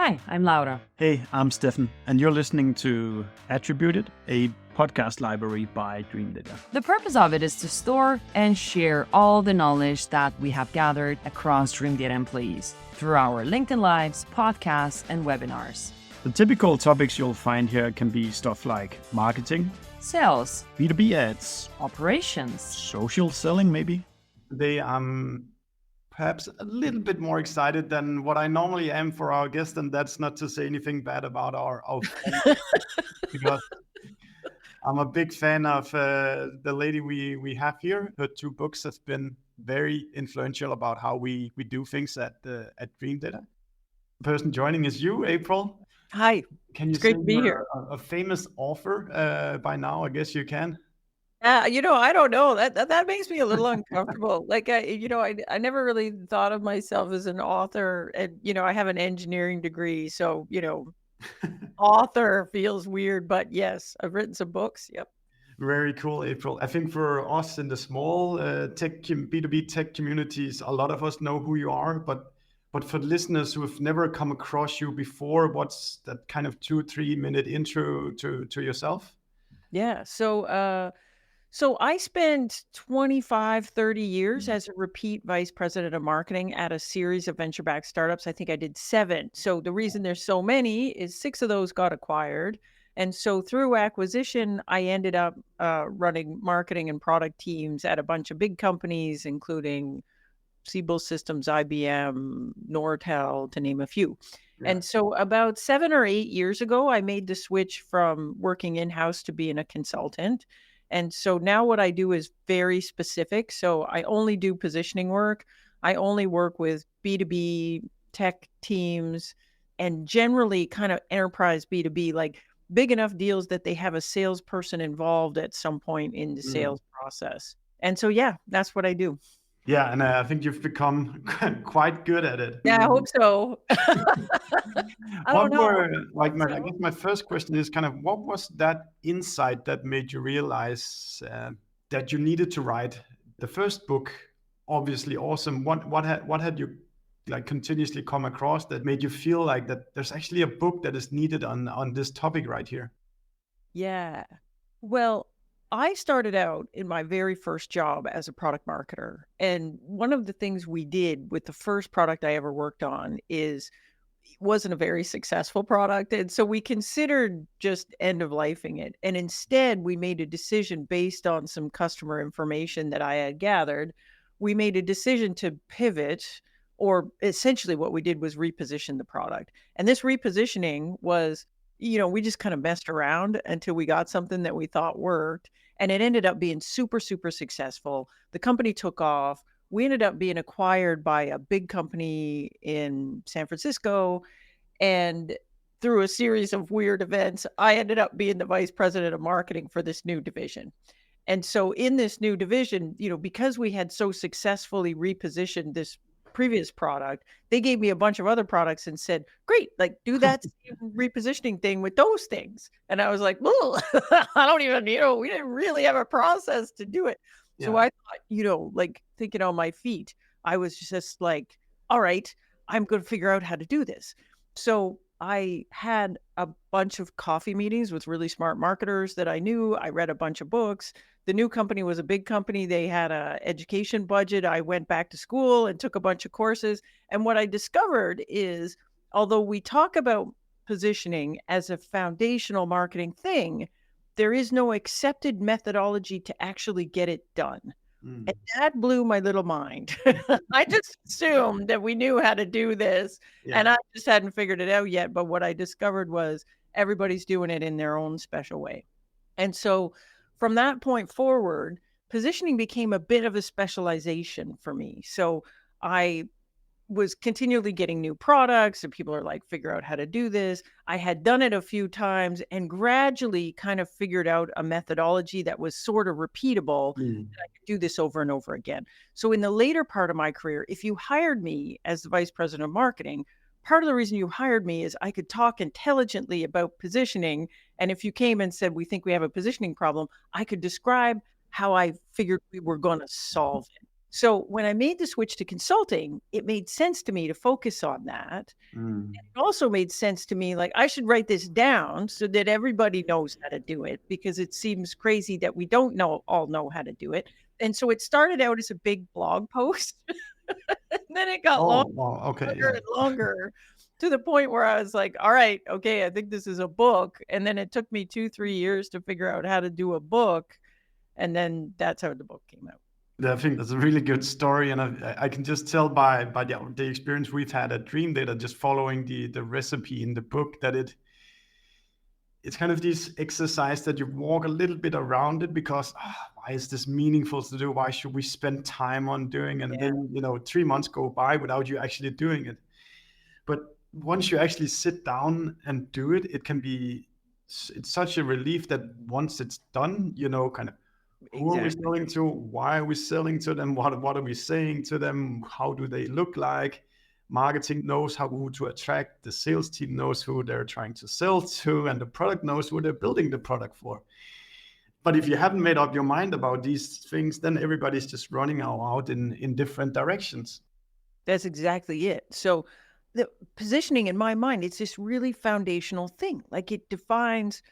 Hi, I'm Laura. Hey, I'm Steffen, and you're listening to Attributed, a podcast library by Dreamdata. The purpose of it is to store and share all the knowledge that we have gathered across Dreamdata employees through our LinkedIn Lives, podcasts, and webinars. The typical topics you'll find here can be stuff like marketing, Sales, B2B ads, operations, social selling maybe. Today I'm perhaps a little bit more excited than what I normally am for our guest, and that's not to say anything bad about our friend, because I'm a big fan of the lady we have here. Her 2 books have been very influential about how we do things at Dreamdata. The person joining is you, April. Hi. Can you It's great say to be you're here. a famous author by now? I guess you can. I don't know. That makes me a little uncomfortable. I never really thought of myself as an author, and I have an engineering degree, so author feels weird. But yes, I've written some books. Yep. Very cool, April. I think for us in the small B2B tech communities, a lot of us know who you are, but for the listeners who have never come across you before, what's that kind of 2-3 minute intro to yourself? Yeah. So I spent 25, 30 years as a repeat vice president of marketing at a series of venture-backed startups. I think I did 7. So the reason there's so many is 6 of those got acquired. And so through acquisition, I ended up running marketing and product teams at a bunch of big companies, including Siebel Systems, IBM, Nortel, to name a few. Yeah. And so about 7 or 8 years ago, I made the switch from working in-house to being a consultant. And so now what I do is very specific. So I only do positioning work. I only work with B2B tech teams and generally kind of enterprise B2B, like big enough deals that they have a salesperson involved at some point in the sales process. And so, yeah, that's what I do. Yeah, and I think you've become quite good at it. Yeah, I hope so. I don't know. I guess my first question is kind of, what was that insight that made you realize that you needed to write the first book? Obviously awesome. What had you like continuously come across that made you feel like that there's actually a book that is needed on this topic right here? Yeah. Well, I started out in my very first job as a product marketer. And one of the things we did with the first product I ever worked on is it wasn't a very successful product. And so we considered just end of lifing it. And instead, we made a decision based on some customer information that I had gathered. We made a decision to pivot, or essentially what we did was reposition the product. And this repositioning was, we just kind of messed around until we got something that we thought worked. And it ended up being super, super successful. The company took off. We ended up being acquired by a big company in San Francisco. And through a series of weird events, I ended up being the vice president of marketing for this new division. And so in this new division, because we had so successfully repositioned this previous product, they gave me a bunch of other products and said, great, like do that same repositioning thing with those things. And I was like, well, I don't even, we didn't really have a process to do it. Yeah. So I thought, like thinking on my feet, I was just like, all right, I'm going to figure out how to do this. So I had a bunch of coffee meetings with really smart marketers that I knew. I read a bunch of books. The new company was a big company. They had an education budget. I went back to school and took a bunch of courses. And what I discovered is, although we talk about positioning as a foundational marketing thing, there is no accepted methodology to actually get it done. And that blew my little mind. I just assumed that we knew how to do this, and I just hadn't figured it out yet. But what I discovered was everybody's doing it in their own special way. And so from that point forward, positioning became a bit of a specialization for me. So I was continually getting new products and people are like, figure out how to do this. I had done it a few times and gradually kind of figured out a methodology that was sort of repeatable. That I could do this over and over again. So in the later part of my career, if you hired me as the vice president of marketing, part of the reason you hired me is I could talk intelligently about positioning. And if you came and said, we think we have a positioning problem, I could describe how I figured we were going to solve it. So when I made the switch to consulting, it made sense to me to focus on that. It also made sense to me, like I should write this down so that everybody knows how to do it, because it seems crazy that we don't all know how to do it. And so it started out as a big blog post, and then it got Oh, wow. Okay. longer Yeah. and longer, to the point where I was like, all right, okay, I think this is a book. And then it took me 2-3 years to figure out how to do a book. And then that's how the book came out. I think that's a really good story, and I can just tell by the experience we've had at Dreamdata, just following the recipe in the book, that it's kind of this exercise that you walk a little bit around it, because why is this meaningful to do? Why should we spend time on doing? And then 3 months go by without you actually doing it. But once you actually sit down and do it, it's such a relief that once it's done, kind of, who are we selling to? Why are we selling to them? What are we saying to them? How do they look like? Marketing knows who to attract. The sales team knows who they're trying to sell to, and the product knows who they're building the product for. But if you haven't made up your mind about these things, then everybody's just running out in different directions. That's exactly it. So the positioning, in my mind, it's this really foundational thing. Like it defines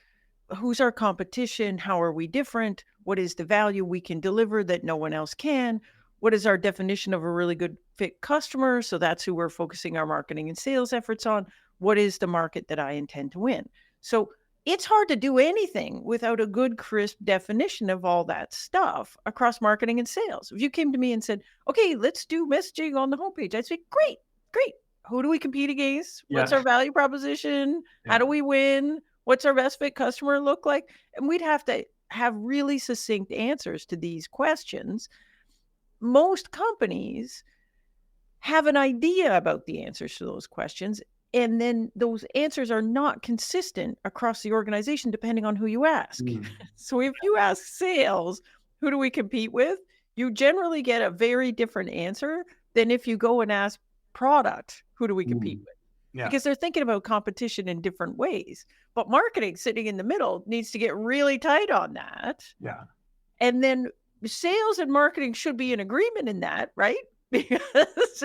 who's our competition, how are we different, what is the value we can deliver that no one else can, what is our definition of a really good fit customer, so that's who we're focusing our marketing and sales efforts on, what is the market that I intend to win. So it's hard to do anything without a good, crisp definition of all that stuff across marketing and sales. If you came to me and said, okay, let's do messaging on the homepage, I'd say, great. Who do we compete against? What's our value proposition? How do we win? What's our best fit customer look like? And we'd have to have really succinct answers to these questions. Most companies have an idea about the answers to those questions, and then those answers are not consistent across the organization depending on who you ask. So if you ask sales, who do we compete with? You generally get a very different answer than if you go and ask product, who do we compete with? Because they're thinking about competition in different ways. But marketing, sitting in the middle, needs to get really tight on that. Yeah. And then sales and marketing should be in agreement in that, right? Because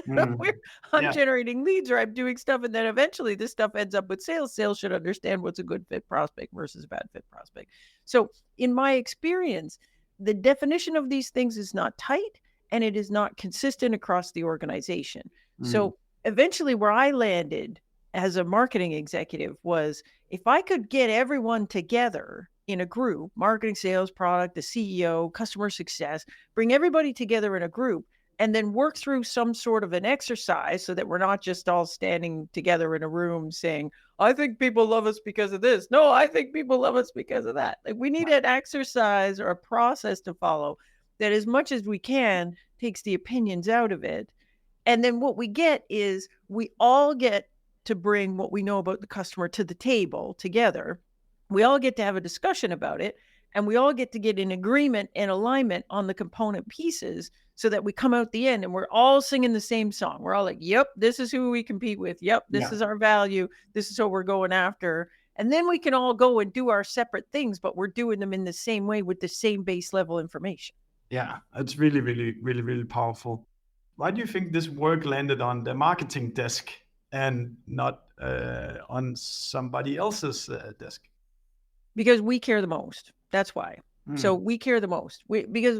I'm generating leads, or I'm doing stuff, and then eventually this stuff ends up with sales. Sales should understand what's a good fit prospect versus a bad fit prospect. So in my experience, the definition of these things is not tight, and it is not consistent across the organization. So eventually where I landed as a marketing executive was, if I could get everyone together in a group, marketing, sales, product, the CEO, customer success, bring everybody together in a group, and then work through some sort of an exercise so that we're not just all standing together in a room saying, I think people love us because of this. No, I think people love us because of that. Like, we need an exercise or a process to follow that, as much as we can, takes the opinions out of it. And then what we get is we all get to bring what we know about the customer to the table together. We all get to have a discussion about it, and we all get in agreement and alignment on the component pieces, so that we come out the end and we're all singing the same song. We're all like, yep, this is who we compete with. Yep, this is our value. This is what we're going after. And then we can all go and do our separate things, but we're doing them in the same way with the same base level information. Yeah, it's really, really, really, really powerful. Why do you think this work landed on the marketing desk and not on somebody else's desk? Because we care the most. That's why. So we care the most. Because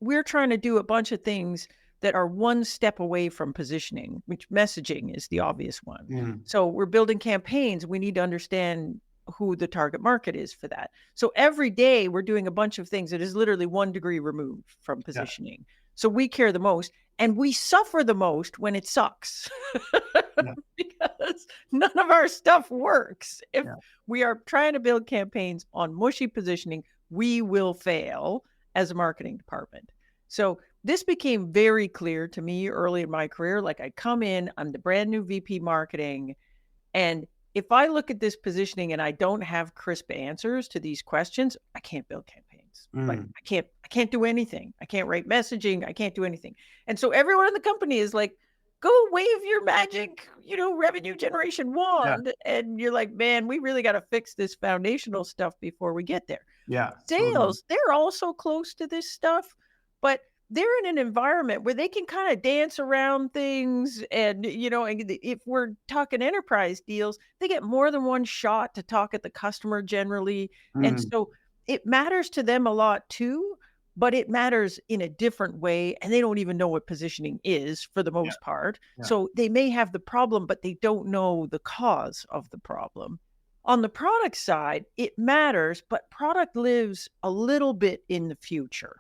we're trying to do a bunch of things that are one step away from positioning, which messaging is the obvious one. So we're building campaigns. We need to understand who the target market is for that. So every day we're doing a bunch of things that is literally 1 degree removed from positioning. So we care the most, and we suffer the most when it sucks. Because none of our stuff works. If we are trying to build campaigns on mushy positioning, we will fail as a marketing department. So this became very clear to me early in my career. Like, I come in, I'm the brand new VP marketing, and if I look at this positioning and I don't have crisp answers to these questions, I can't build campaigns. Like, I can't do anything. I can't write messaging. I can't do anything. And so everyone in the company is like, go wave your magic, revenue generation wand. And you're like, man, we really got to fix this foundational stuff before we get there. Yeah. Sales, they're also close to this stuff, but they're in an environment where they can kind of dance around things. And, if we're talking enterprise deals, they get more than one shot to talk at the customer generally. And Mm, so it matters to them a lot too, but it matters in a different way. And they don't even know what positioning is for the yeah, most part. yeah. So they may have the problem, but they don't know the cause of the problem. On the product side, it matters, but product lives a little bit in the future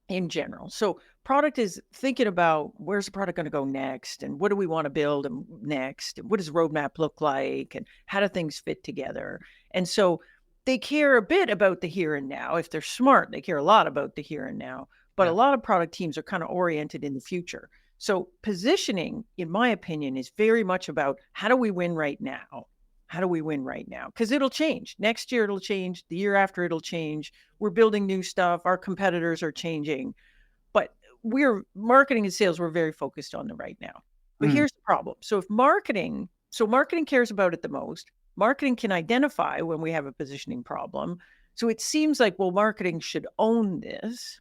in general. So product is thinking about where's the product going to go next, and what do we want to build and next, and what does roadmap look like, and how do things fit together. And so they care a bit about the here and now. If they're smart, they care a lot about the here and now. But a Yeah. lot of product teams are kind of oriented in the future. So positioning, in my opinion, is very much about how do we win right now? How do we win right now? Because it'll change. Next year, it'll change. The year after, it'll change. We're building new stuff. Our competitors are changing. But we're marketing and sales, we're very focused on the right now. But Mm, here's the problem. So marketing cares about it the most. Marketing can identify when we have a positioning problem. So it seems like, well, marketing should own this.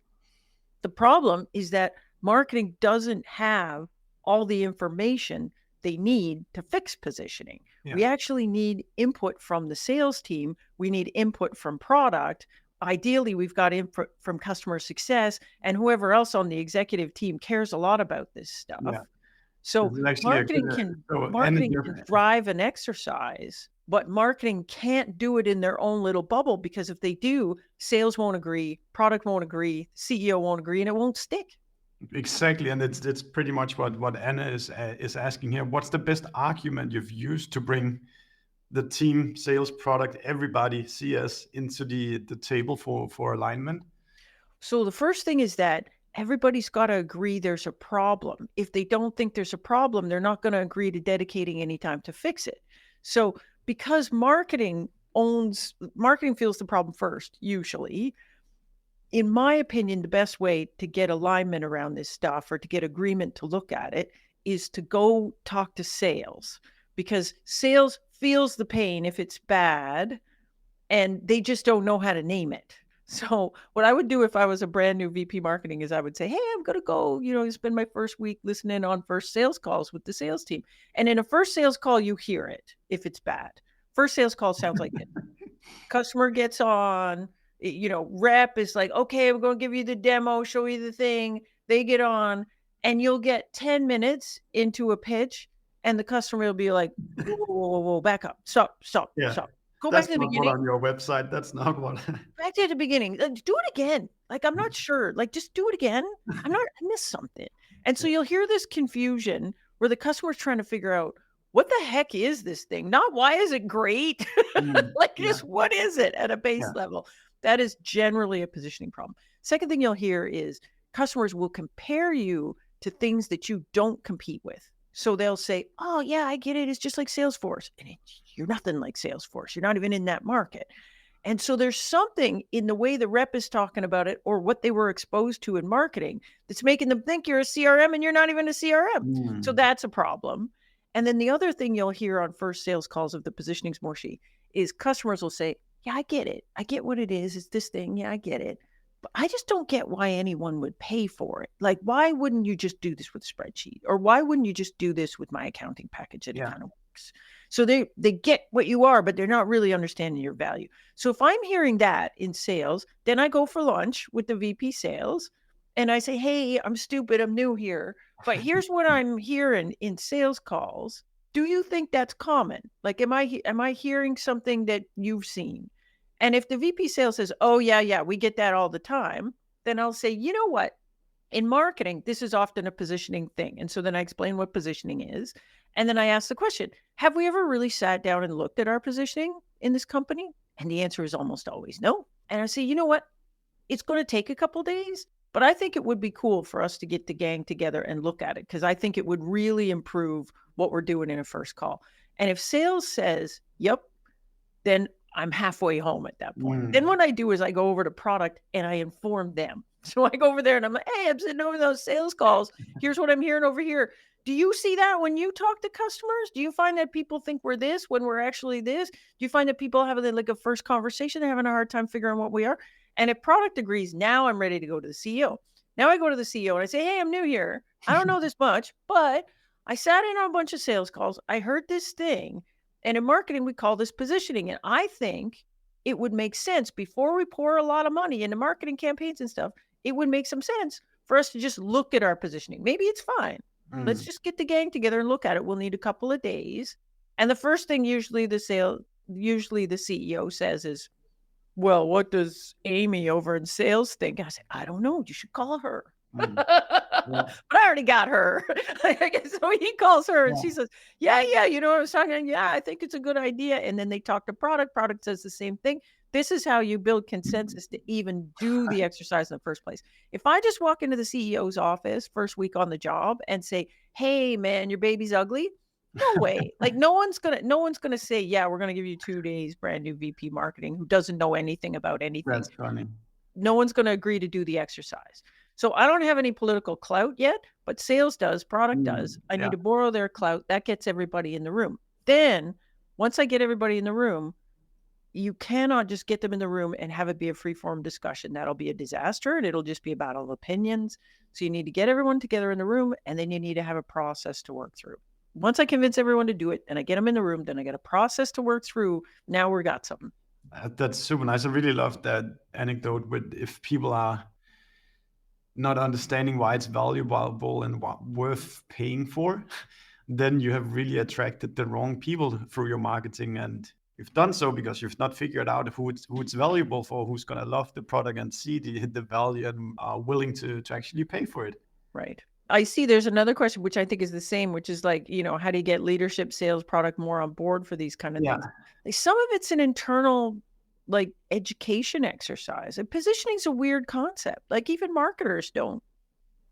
The problem is that marketing doesn't have all the information they need to fix positioning. yeah. We actually need input from the sales team. We need input from product. Ideally, we've got input from customer success and whoever else on the executive team cares a lot about this stuff. Yeah. So This is actually a marketing good. can So marketing energy. can drive an exercise, but marketing can't do it in their own little bubble, because if they do, sales won't agree, product won't agree, CEO won't agree, and it won't stick. Exactly, and it's pretty much what Anna is asking here. What's the best argument you've used to bring the team, sales, product, everybody, CS into the table for alignment? So the first thing is that everybody's got to agree there's a problem. If they don't think there's a problem, they're not going to agree to dedicating any time to fix it. So because marketing feels the problem first, usually, in my opinion, the best way to get alignment around this stuff, or to get agreement to look at it, is to go talk to sales, because sales feels the pain if it's bad, and they just don't know how to name it. So what I would do if I was a brand new VP marketing is I would say, hey, I'm going to go, spend my first week listening on first sales calls with the sales team. And in a first sales call, you hear it if it's bad. First sales call sounds like this. Customer gets on, rep is like, okay, we're going to give you the demo, show you the thing. They get on, and you'll get 10 minutes into a pitch, and the customer will be like, whoa, back up, stop. Yeah. Go That's back to the not beginning. what on your website. That's not what. Back to the beginning. Do it again. Like, I'm not sure. Like, just do it again. I missed something. And so you'll hear this confusion where the customer's trying to figure out, what the heck is this thing? Not why is it great? Like, Yeah. just what is it at a base level? That is generally a positioning problem. Second thing you'll hear is customers will compare you to things that you don't compete with. So they'll say, oh, yeah, I get it. It's just like Salesforce. And you're nothing like Salesforce. You're not even in that market. And so there's something in the way the rep is talking about it, or what they were exposed to in marketing, that's making them think you're a CRM and you're not even a CRM. So that's a problem. And then the other thing you'll hear on first sales calls of the positioning smorshy is customers will say, yeah, I get it. I get what it is. It's this thing. Yeah, I get it. But I just don't get why anyone would pay for it. Like, why wouldn't you just do this with a spreadsheet? Or why wouldn't you just do this with my accounting package? And it kind of works. So they get what you are, but they're not really understanding your value. So if I'm hearing that in sales, then I go for lunch with the VP sales and I say, hey, I'm stupid. I'm new here, but here's what I'm hearing in sales calls. Do you think that's common? Like, am I hearing something that you've seen? And if the VP sales says, oh, yeah, we get that all the time, then I'll say, you know what? In marketing, this is often a positioning thing. And so then I explain what positioning is. And then I ask the question, have we ever really sat down and looked at our positioning in this company? And the answer is almost always no. And I say, you know what? It's going to take a couple days, but I think it would be cool for us to get the gang together and look at it, because I think it would really improve what we're doing in a first call. And if sales says, yep, then I'm halfway home at that point. Then what I do is I go over to product and I inform them. So I go over there and I'm like, hey, I'm sitting over those sales calls. Here's what I'm hearing over here. Do you see that when you talk to customers? Do you find that people think we're this when we're actually this? Do you find that people having like a first conversation, they're having a hard time figuring what we are? And if product agrees, now I'm ready to go to the CEO. Now I go to the CEO and I say, hey, I'm new here. I don't know this much, but I sat in on a bunch of sales calls. I heard this thing. And in marketing, we call this positioning. And I think it would make sense before we pour a lot of money into marketing campaigns and stuff. It would make some sense for us to just look at our positioning. Maybe it's fine. Let's just get the gang together and look at it. We'll need a couple of days. And the first thing usually the CEO says is, well, what does Amy over in sales think? I said, I don't know. You should call her. But I already got her. So he calls her and she says, yeah, you know what I was talking? Yeah, I think it's a good idea. And then they talk to product. Product says the same thing. This is how you build consensus to even do the exercise in the first place. If I just walk into the CEO's office first week on the job and say, hey man, your baby's ugly. No way. Like no one's gonna say, yeah, we're gonna give you 2 days, brand new VP marketing who doesn't know anything about anything. That's funny. No one's gonna agree to do the exercise. So I don't have any political clout yet, but sales does, product does. I need to borrow their clout. That gets everybody in the room. Then once I get everybody in the room, you cannot just get them in the room and have it be a free-form discussion. That'll be a disaster and it'll just be a battle of opinions. So you need to get everyone together in the room and then you need to have a process to work through. Once I convince everyone to do it and I get them in the room, then I get a process to work through. Now we got something. That's super nice. I really love that anecdote with if people are not understanding why it's valuable and worth paying for, then you have really attracted the wrong people through your marketing. And you've done so because you've not figured out who it's valuable for, who's going to love the product and see the value and are willing to actually pay for it. Right. I see there's another question, which I think is the same, which is like, you know, how do you get leadership, sales, product more on board for these kind of things? Like some of it's an internal like education exercise. And positioning is a weird concept. Like even marketers don't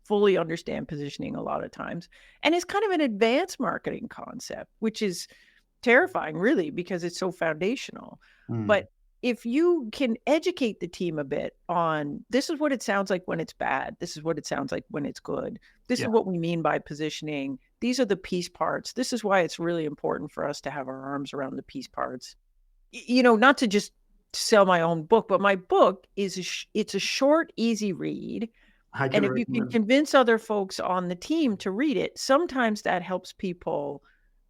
fully understand positioning a lot of times. And it's kind of an advanced marketing concept, which is terrifying really because it's so foundational. But if you can educate the team a bit on this is what it sounds like when it's bad. This is what it sounds like when it's good. This is what we mean by positioning. These are the piece parts. This is why it's really important for us to have our arms around the piece parts. You know, not to just sell my own book, but my book is it's a short, easy read. And if you can convince other folks on the team to read it, sometimes that helps people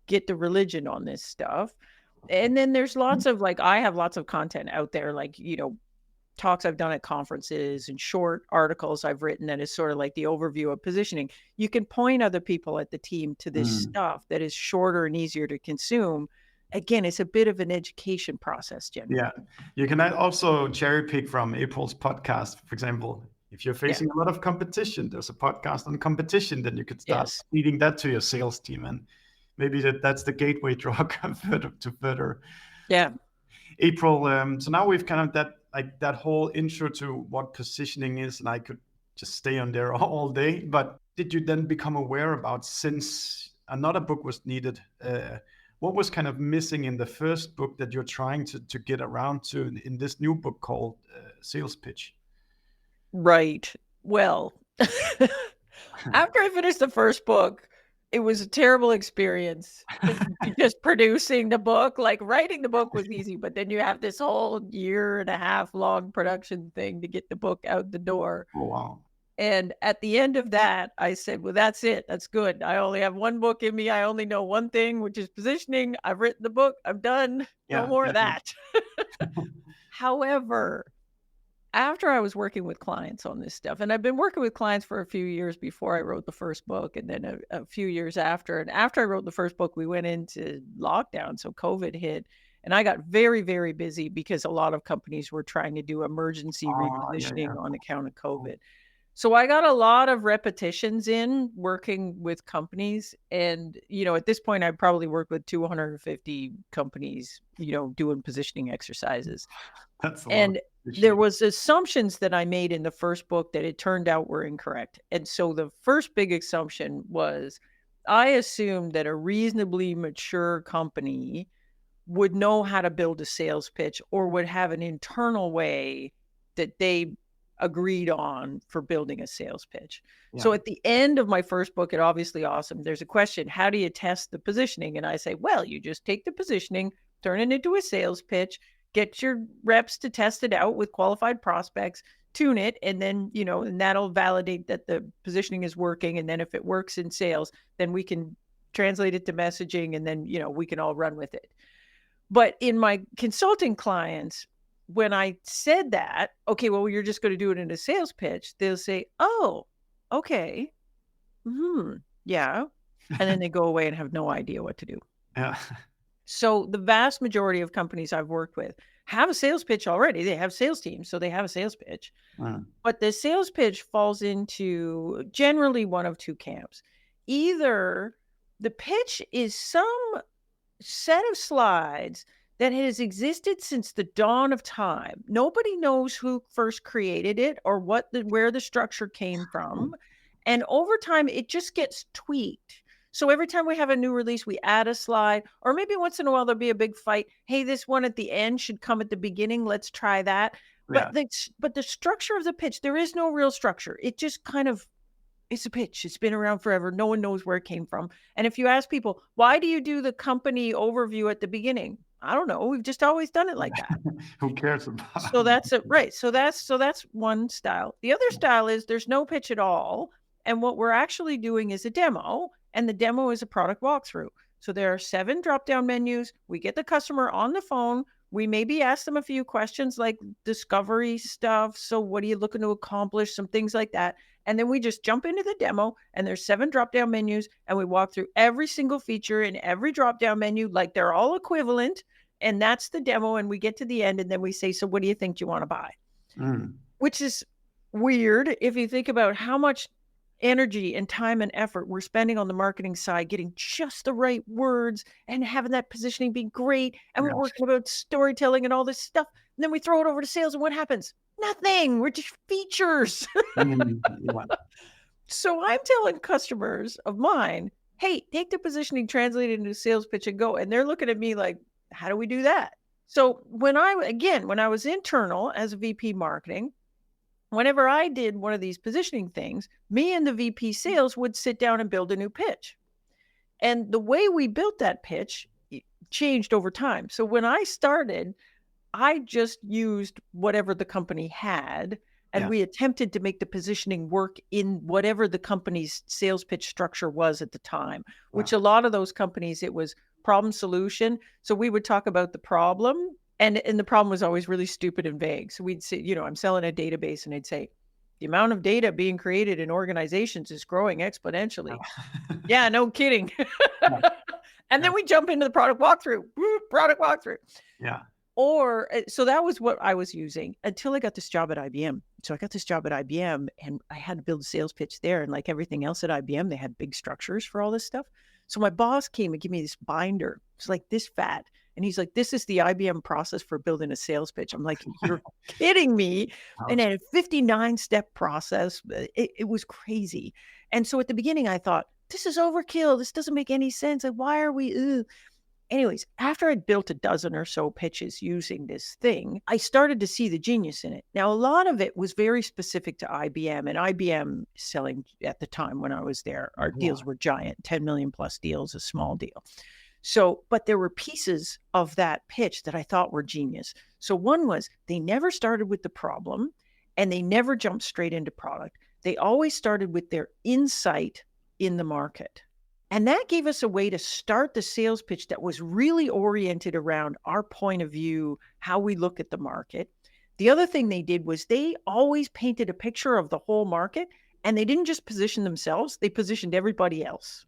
get the religion on this stuff. And then there's lots of like, I have lots of content out there, like, you know, talks I've done at conferences and short articles I've written that is sort of like the overview of positioning. You can point other people at the team to this stuff that is shorter and easier to consume. Again, it's a bit of an education process, generally. Yeah. You can also cherry pick from April's podcast, for example. If you're facing a lot of competition, there's a podcast on competition, then you could start feeding that to your sales team. And maybe that's the gateway drug further. Yeah. April, so now we've kind of that whole intro to what positioning is, and I could just stay on there all day. But did you then become aware about, since another book was needed, what was kind of missing in the first book that you're trying to get around to in this new book called Sales Pitch? Right. Well, after I finished the first book, it was a terrible experience just producing the book. Like writing the book was easy, but then you have this whole 1.5 year long production thing to get the book out the door. Oh, wow. And at the end of that, I said, well, that's it. That's good. I only have one book in me. I only know one thing, which is positioning. I've written the book. I'm done. No more of that. However, after I was working with clients on this stuff, and I've been working with clients for a few years before I wrote the first book, and then a few years after. And after I wrote the first book, we went into lockdown. So COVID hit. And I got very, very busy because a lot of companies were trying to do emergency repositioning on account of COVID. So I got a lot of repetitions in working with companies. And, you know, at this point, I probably worked with 250 companies, you know, doing positioning exercises. That's a and lot. There was assumptions that I made in the first book that it turned out were incorrect. And so the first big assumption was I assumed that a reasonably mature company would know how to build a sales pitch or would have an internal way that they agreed on for building a sales pitch. Yeah. So at the end of my first book, at Obviously Awesome, there's a question, how do you test the positioning? And I say, well, you just take the positioning, turn it into a sales pitch, get your reps to test it out with qualified prospects, tune it, and then, and that'll validate that the positioning is working. And then if it works in sales, then we can translate it to messaging, and then, we can all run with it. But in my consulting clients, when I said that, okay, well, you're just going to do it in a sales pitch, they'll say, oh, okay. Yeah. And then they go away and have no idea what to do. Yeah. So the vast majority of companies I've worked with have a sales pitch already. They have sales teams, so they have a sales pitch. But the sales pitch falls into generally one of two camps. Either the pitch is some set of slides that has existed since the dawn of time. Nobody knows who first created it or where the structure came from. And over time, it just gets tweaked. So every time we have a new release, we add a slide, or maybe once in a while, there'll be a big fight. Hey, this one at the end should come at the beginning. Let's try that. Yeah. But the structure of the pitch, there is no real structure. It just kind of, it's a pitch. It's been around forever. No one knows where it came from. And if you ask people, why do you do the company overview at the beginning? I don't know. We've just always done it like that. Who cares about So that's it. Right. So that's one style. The other style is there's no pitch at all. And what we're actually doing is a demo. And the demo is a product walkthrough. So there are 7 drop-down menus. We get the customer on the phone. We maybe ask them a few questions like discovery stuff. So what are you looking to accomplish? Some things like that. And then we just jump into the demo, and there's 7 drop-down menus, and we walk through every single feature in every drop-down menu like they're all equivalent. And that's the demo. And we get to the end, and then we say, so what do you think you want to buy? Which is weird if you think about how much energy and time and effort we're spending on the marketing side, getting just the right words and having that positioning be great. And we're working about storytelling and all this stuff. And then we throw it over to sales, and what happens? Nothing. We're just features. So I'm telling customers of mine, hey, take the positioning, translate it into a sales pitch and go. And they're looking at me like, how do we do that? So when I was internal as a VP marketing, whenever I did one of these positioning things, me and the VP sales would sit down and build a new pitch. And the way we built that pitch changed over time. So when I started, I just used whatever the company had, and we attempted to make the positioning work in whatever the company's sales pitch structure was at the time, which a lot of those companies, it was problem solution. So we would talk about the problem. And the problem was always really stupid and vague. So we'd say, I'm selling a database, and I'd say, the amount of data being created in organizations is growing exponentially. Yeah, no kidding. And then we jump into the product walkthrough. Yeah. So that was what I was using until I got this job at IBM. So I got this job at IBM, and I had to build a sales pitch there. And like everything else at IBM, they had big structures for all this stuff. So my boss came and gave me this binder. It's like this fat. And he's like, this is the IBM process for building a sales pitch. I'm like, you're kidding me. And then a 59-step process. It was crazy. And so at the beginning, I thought, this is overkill. This doesn't make any sense. Like, why are we? Anyways, after I'd built a dozen or so pitches using this thing, I started to see the genius in it. Now, a lot of it was very specific to IBM, and IBM selling at the time when I was there, our deals were giant, 10 million plus deals, a small deal. So, but there were pieces of that pitch that I thought were genius. So one was they never started with the problem, and they never jumped straight into product. They always started with their insight in the market. And that gave us a way to start the sales pitch that was really oriented around our point of view, how we look at the market. The other thing they did was they always painted a picture of the whole market, and they didn't just position themselves, they positioned everybody else.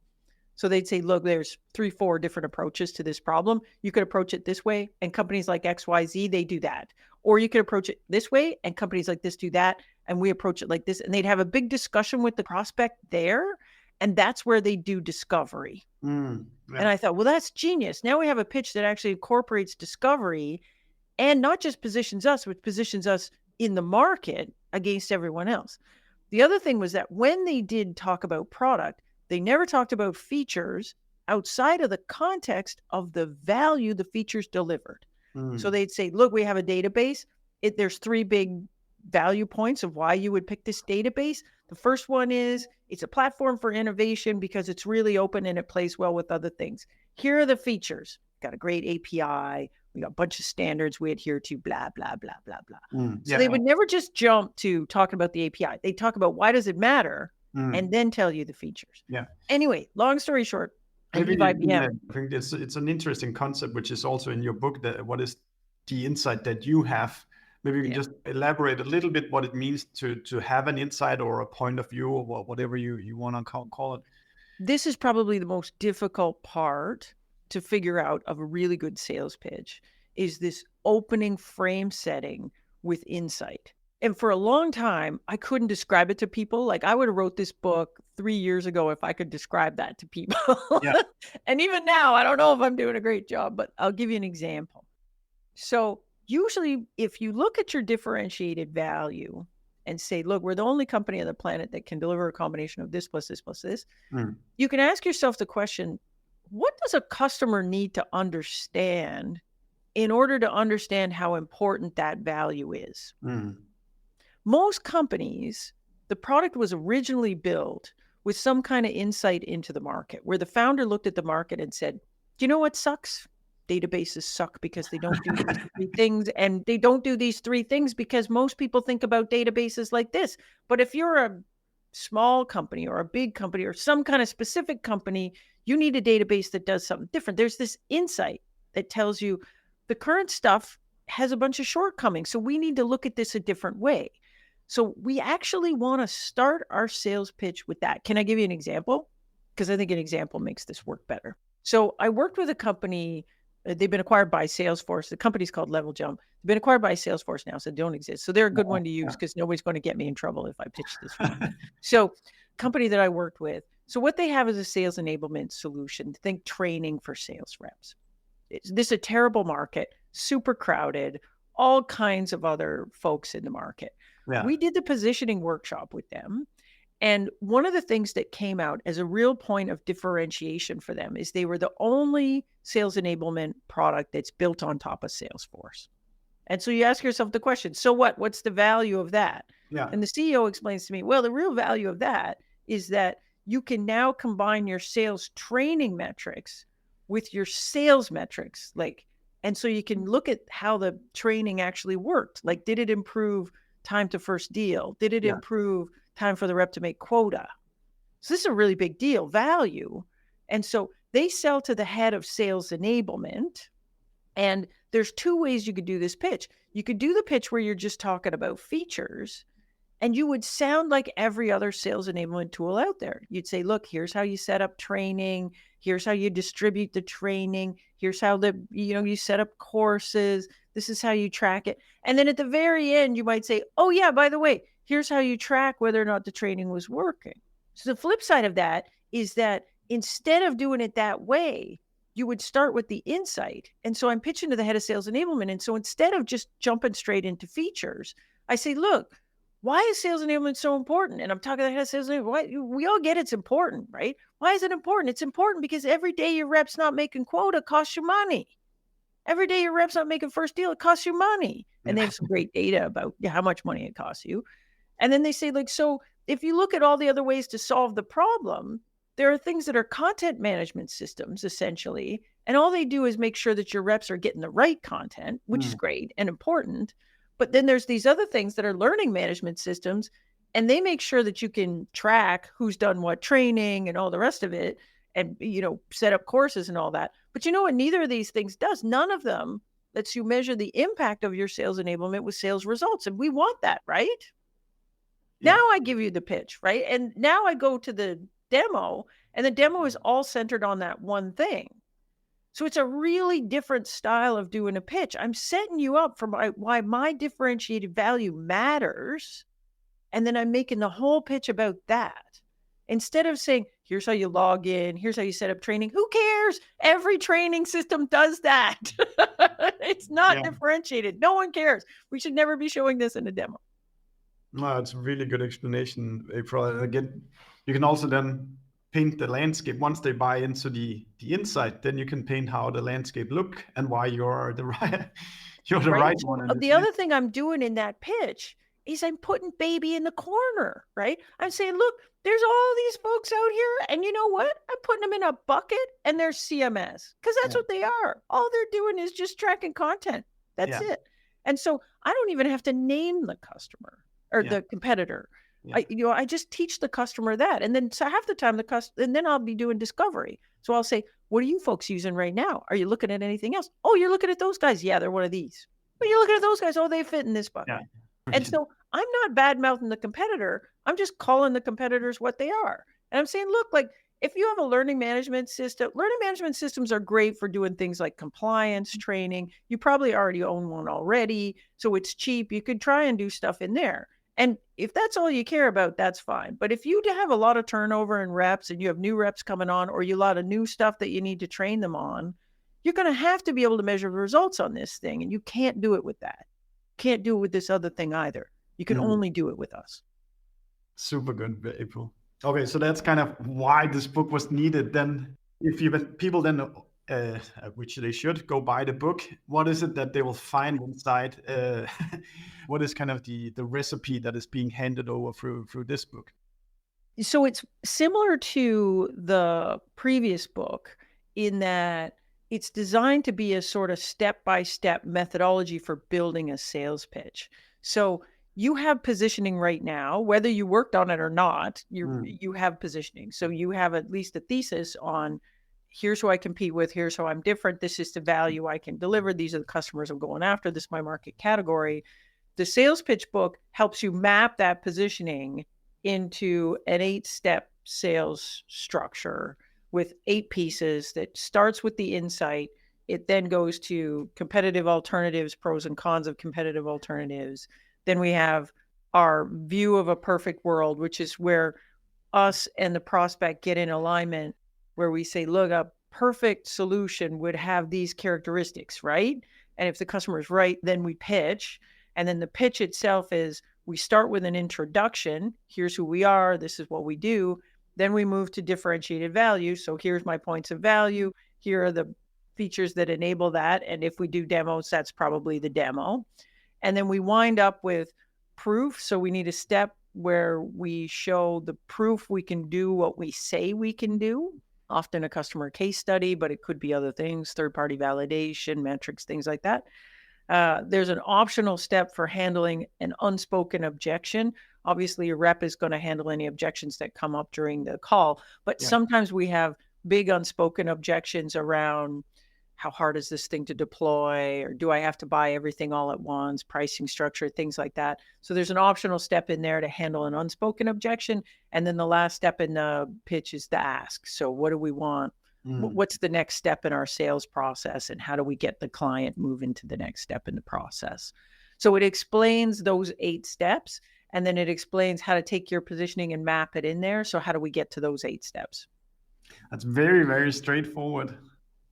So they'd say, look, there's 3-4 different approaches to this problem. You could approach it this way, and companies like XYZ, they do that. Or you could approach it this way, and companies like this do that, and we approach it like this. And they'd have a big discussion with the prospect there, and that's where they do discovery. And I thought, well, that's genius. Now we have a pitch that actually incorporates discovery and not just positions us, but positions us in the market against everyone else. The other thing was that when they did talk about product, they never talked about features outside of the context of the value the features delivered. So they'd say, look, we have a database. There's 3 big value points of why you would pick this database. The first one is it's a platform for innovation because it's really open and it plays well with other things. Here are the features. got a great API. We got a bunch of standards we adhere to, blah, blah, blah, blah, blah. So they would never just jump to talking about the API. They talk about why does it matter and then tell you the features. Yeah. Anyway, long story short, I Maybe leave IBM. I think it's an interesting concept, which is also in your book, that what is the insight that you have. Maybe you can just elaborate a little bit what it means to have an insight or a point of view or whatever you want to call it. This is probably the most difficult part to figure out of a really good sales pitch, is this opening frame setting with insight. And for a long time, I couldn't describe it to people. Like, I would have wrote this book 3 years ago if I could describe that to people. And even now, I don't know if I'm doing a great job, but I'll give you an example. So usually if you look at your differentiated value and say, look, we're the only company on the planet that can deliver a combination of this plus this plus this, you can ask yourself the question, what does a customer need to understand in order to understand how important that value is? Most companies, the product was originally built with some kind of insight into the market, where the founder looked at the market and said, do you know what sucks? Databases suck because they don't do these 3 things. And they don't do these 3 things because most people think about databases like this. But if you're a small company or a big company or some kind of specific company, you need a database that does something different. There's this insight that tells you the current stuff has a bunch of shortcomings. So we need to look at this a different way. So we actually want to start our sales pitch with that. Can I give you an example? Because I think an example makes this work better. So I worked with a company. They've been acquired by Salesforce. The company's called Level Jump. They've been acquired by Salesforce now, so they don't exist. So they're a good one to use because nobody's going to get me in trouble if I pitch this one. So company that I worked with. So what they have is a sales enablement solution. Think training for sales reps. This is a terrible market, super crowded, all kinds of other folks in the market. We did the positioning workshop with them. And one of the things that came out as a real point of differentiation for them is they were the only sales enablement product that's built on top of Salesforce. And so you ask yourself the question, so what? What's the value of that? And the CEO explains to me, well, the real value of that is that you can now combine your sales training metrics with your sales metrics. And so you can look at how the training actually worked. Like, did it improve time to first deal? Did it improve time for the rep to make quota? So this is a really big deal, value. And so they sell to the head of sales enablement. And there's 2 ways you could do this pitch. You could do the pitch where you're just talking about features, and you would sound like every other sales enablement tool out there. You'd say, look, here's how you set up training. Here's how you distribute the training. Here's how you set up courses. This is how you track it. And then at the very end, you might say, oh yeah, by the way, here's how you track whether or not the training was working. So the flip side of that is that instead of doing it that way, you would start with the insight. And so I'm pitching to the head of sales enablement. And so instead of just jumping straight into features, I say, look, why is sales enablement so important? And I'm talking to the head of sales enablement. We all get it's important, right? Why is it important? It's important because every day your rep's not making quota costs you money. Every day your rep's not making first deal, it costs you money. And they have some great data about how much money it costs you. And then they say, so if you look at all the other ways to solve the problem, there are things that are content management systems, essentially. And all they do is make sure that your reps are getting the right content, which is great and important. But then there's these other things that are learning management systems, and they make sure that you can track who's done what training and all the rest of it, and, set up courses and all that. But you know what? Neither of these things does. None of them lets you measure the impact of your sales enablement with sales results. And we want that, right? Now I give you the pitch, right? And now I go to the demo, and the demo is all centered on that one thing. So it's a really different style of doing a pitch. I'm setting you up for why my differentiated value matters. And then I'm making the whole pitch about that. Instead of saying, here's how you log in, here's how you set up training. Who cares? Every training system does that. It's not differentiated. No one cares. We should never be showing this in a demo. No, it's a really good explanation, April. And again, you can also then paint the landscape. Once they buy into the insight, then you can paint how the landscape look and why you're the right one. The other thing I'm doing in that pitch is I'm putting baby in the corner, right? I'm saying, look, there's all these folks out here, and you know what? I'm putting them in a bucket, and they're CMS, because that's what they are. All they're doing is just tracking content. That's it. And so I don't even have to name the customer or the competitor. I just teach the customer that. And then so half the time and then I'll be doing discovery. So I'll say, what are you folks using right now? Are you looking at anything else? Oh, you're looking at those guys. Yeah, they're one of these. But you're looking at those guys. Oh, they fit in this bucket. And so I'm not bad mouthing the competitor. I'm just calling the competitors what they are. And I'm saying, look, like if you have a learning management systems are great for doing things like compliance training. You probably already own one already. So it's cheap. You could try and do stuff in there. And if that's all you care about, that's fine. But if you have a lot of turnover and reps and you have new reps coming on, or you a lot of new stuff that you need to train them on, you're going to have to be able to measure the results on this thing. And you can't do it with that. Can't do it with this other thing either. You can only do it with us. Super good, April. Okay, so that's kind of why this book was needed. Then if people then, which they should, go buy the book, what is it that they will find inside? What is kind of the recipe that is being handed over through this book? So it's similar to the previous book in that it's designed to be a sort of step-by-step methodology for building a sales pitch. So you have positioning right now, whether you worked on it or not, you have positioning. So you have at least a thesis on, here's who I compete with, here's how I'm different, this is the value I can deliver, these are the customers I'm going after, this is my market category. The sales pitch book helps you map that positioning into an 8-step sales structure with 8 pieces that starts with the insight. It then goes to competitive alternatives, pros and cons of competitive alternatives. Then we have our view of a perfect world, which is where us and the prospect get in alignment, where we say, look, a perfect solution would have these characteristics, right? And if the customer is right, then we pitch. And then the pitch itself is, we start with an introduction. Here's who we are. This is what we do. Then we move to differentiated value. So here's my points of value. Here are the features that enable that. And if we do demos, that's probably the demo. And then we wind up with proof. So we need a step where we show the proof we can do what we say we can do, often a customer case study, but it could be other things, third-party validation, metrics, things like that. There's an optional step for handling an unspoken objection. Obviously, a rep is going to handle any objections that come up during the call, but sometimes we have big unspoken objections around, how hard is this thing to deploy? Or do I have to buy everything all at once? Pricing structure, things like that. So there's an optional step in there to handle an unspoken objection. And then the last step in the pitch is the ask. So what do we want? What's the next step in our sales process? And how do we get the client moving to the next step in the process? So it explains those 8 steps. And then it explains how to take your positioning and map it in there. So how do we get to those 8 steps? That's very, very straightforward.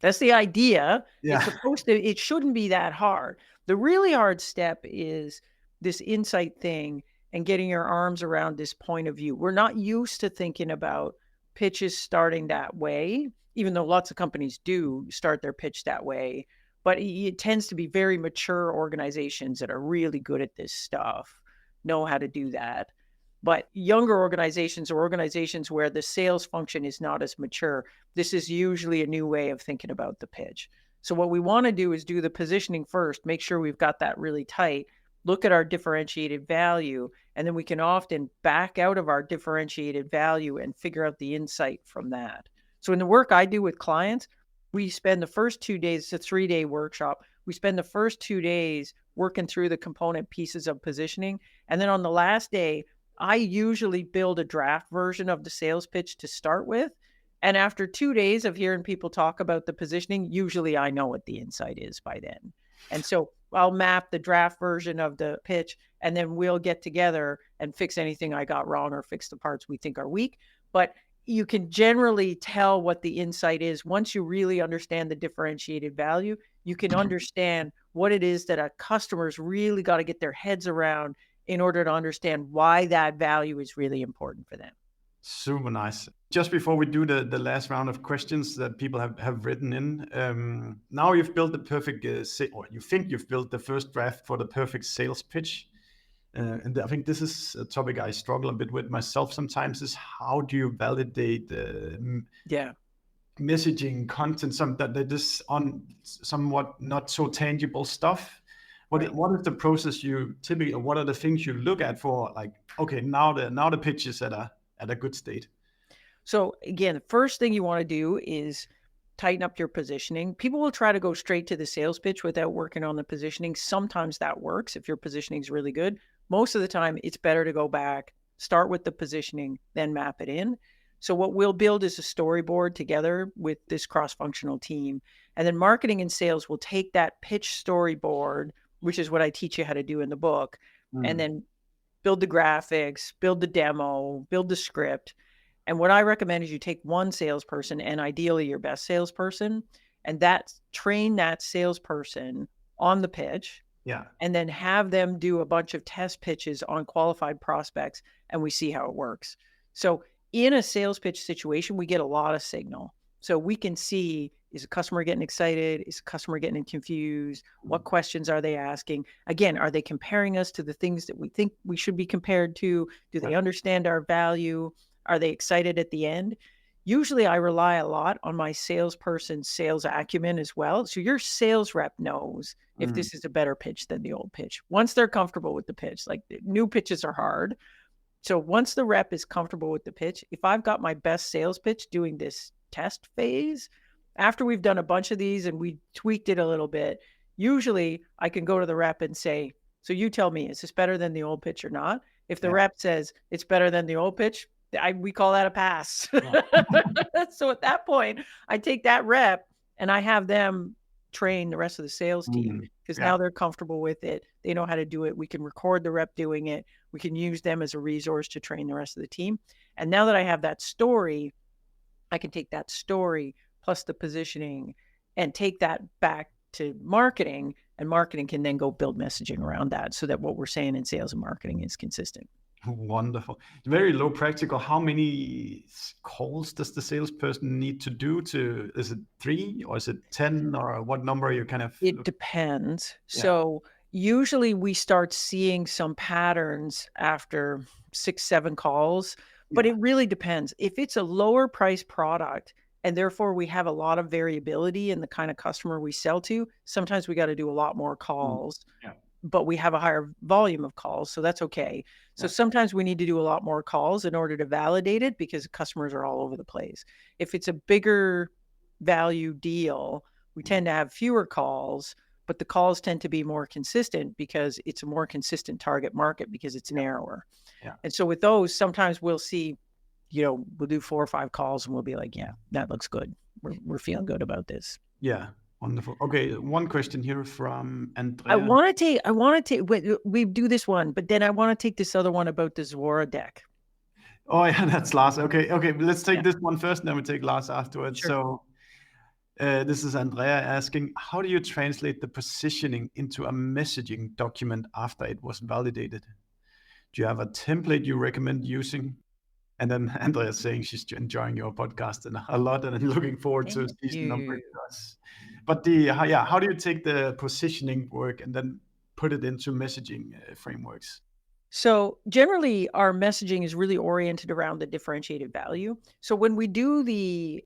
That's the idea. Yeah. It shouldn't be that hard. The really hard step is this insight thing and getting your arms around this point of view. We're not used to thinking about pitches starting that way, even though lots of companies do start their pitch that way. But it tends to be very mature organizations that are really good at this stuff, know how to do that. But younger organizations or organizations where the sales function is not as mature, this is usually a new way of thinking about the pitch. So what we want to do is do the positioning first, make sure we've got that really tight, look at our differentiated value, and then we can often back out of our differentiated value and figure out the insight from that. So in the work I do with clients, we spend the first 2 days, it's a 3-day workshop. We spend the first 2 days working through the component pieces of positioning. And then on the last day, I usually build a draft version of the sales pitch to start with. And after 2 days of hearing people talk about the positioning, usually I know what the insight is by then. And so I'll map the draft version of the pitch, and then we'll get together and fix anything I got wrong or fix the parts we think are weak. But you can generally tell what the insight is. Once you really understand the differentiated value, you can understand what it is that a customer's really got to get their heads around in order to understand why that value is really important for them. Super nice. Just before we do the last round of questions that people have written in, now you've built the perfect, or you think you've built the first draft for the perfect sales pitch. and I think this is a topic I struggle a bit with myself sometimes, is how do you validate Yeah. messaging content, that is on somewhat not so tangible stuff? What is the process you typically, or what are the things you look at for, like, okay, now the pitch is at a good state? So again, the first thing you want to do is tighten up your positioning. People will try to go straight to the sales pitch without working on the positioning. Sometimes that works if your positioning is really good. Most of the time, it's better to go back, start with the positioning, then map it in. So what we'll build is a storyboard together with this cross-functional team. And then marketing and sales will take that pitch storyboard, which is what I teach you how to do in the book, and then build the graphics, build the demo, build the script. And what I recommend is you take one salesperson, and ideally your best salesperson, and train that salesperson on the pitch. Yeah. And then have them do a bunch of test pitches on qualified prospects, and we see how it works. So in a sales pitch situation, we get a lot of signal. So we can see, is a customer getting excited? Is a customer getting confused? What questions are they asking? Again, are they comparing us to the things that we think we should be compared to? Do they understand our value? Are they excited at the end? Usually I rely a lot on my salesperson's sales acumen as well. So your sales rep knows if this is a better pitch than the old pitch. Once they're comfortable with the pitch, like new pitches are hard. So once the rep is comfortable with the pitch, if I've got my best sales pitch doing this test phase, after we've done a bunch of these and we tweaked it a little bit, usually I can go to the rep and say, so you tell me, is this better than the old pitch or not? If the rep says it's better than the old pitch, we call that a pass. So at that point, I take that rep and I have them train the rest of the sales team, because now they're comfortable with it. They know how to do it. We can record the rep doing it. We can use them as a resource to train the rest of the team. And now that I have that story, I can take that story plus the positioning and take that back to marketing, and marketing can then go build messaging around that so that what we're saying in sales and marketing is consistent. Wonderful. Very low practical. How many calls does the salesperson need to do is it 3 or is it 10, or what number you kind of? It depends. So usually we start seeing some patterns after 6, 7 calls, but it really depends. If it's a lower price product and therefore we have a lot of variability in the kind of customer we sell to, sometimes we got to do a lot more calls. But we have a higher volume of calls, so that's okay. So sometimes we need to do a lot more calls in order to validate it, because customers are all over the place. If it's a bigger value deal, we tend to have fewer calls, but the calls tend to be more consistent because it's a more consistent target market because it's narrower. And so with those, sometimes we'll see, we'll do 4 or 5 calls and we'll be like, yeah, that looks good. We're feeling good about this. Yeah. Wonderful. Okay, one question here from Andrea. I want to take, we do this one, but then I want to take this other one about the Zuora deck. Oh yeah, that's Lars. Okay. Let's take this one first, and then we take Lars afterwards. Sure. So this is Andrea asking, how do you translate the positioning into a messaging document after it was validated? Do you have a template you recommend using? And then Andrea is saying she's enjoying your podcast and a lot, and looking forward to season number 2. But how do you take the positioning work and then put it into messaging frameworks? So generally, our messaging is really oriented around the differentiated value. So when we do the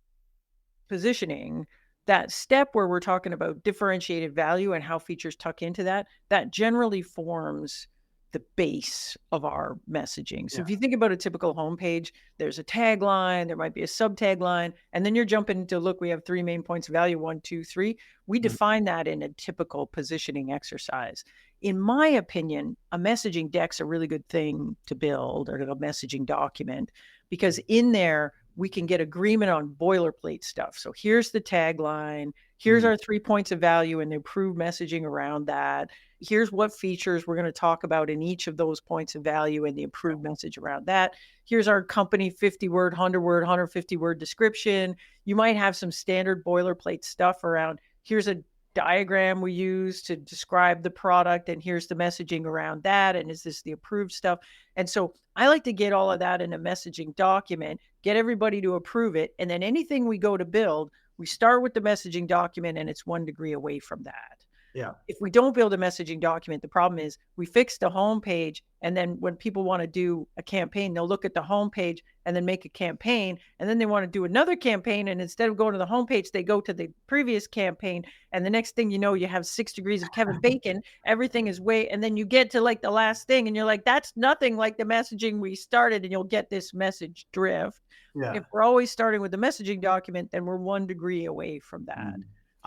positioning, that step where we're talking about differentiated value and how features tuck into that generally forms the base of our messaging. So if you think about a typical homepage, there's a tagline, there might be a sub-tagline, and then you're jumping into, look, we have 3 main points of value, 1, 2, 3. We define that in a typical positioning exercise. In my opinion, a messaging deck's a really good thing to build, or a messaging document, because in there, we can get agreement on boilerplate stuff. So here's the tagline, here's our 3 points of value and the improved messaging around that. Here's what features we're going to talk about in each of those points of value and the improved message around that. Here's our company 50-word, 100-word, 150-word description. You might have some standard boilerplate stuff around, here's a diagram we use to describe the product, and here's the messaging around that, and is this the approved stuff? And so I like to get all of that in a messaging document, get everybody to approve it, and then anything we go to build, we start with the messaging document, and it's 1 degree away from that. Yeah. If we don't build a messaging document, the problem is we fix the homepage, and then when people want to do a campaign, they'll look at the homepage and then make a campaign, and then they want to do another campaign, and instead of going to the homepage, they go to the previous campaign, and the next thing you know, you have 6 degrees of Kevin Bacon. Everything is and then you get to like the last thing, and you're like, that's nothing like the messaging we started, and you'll get this message drift. Yeah. If we're always starting with the messaging document, then we're 1 degree away from that.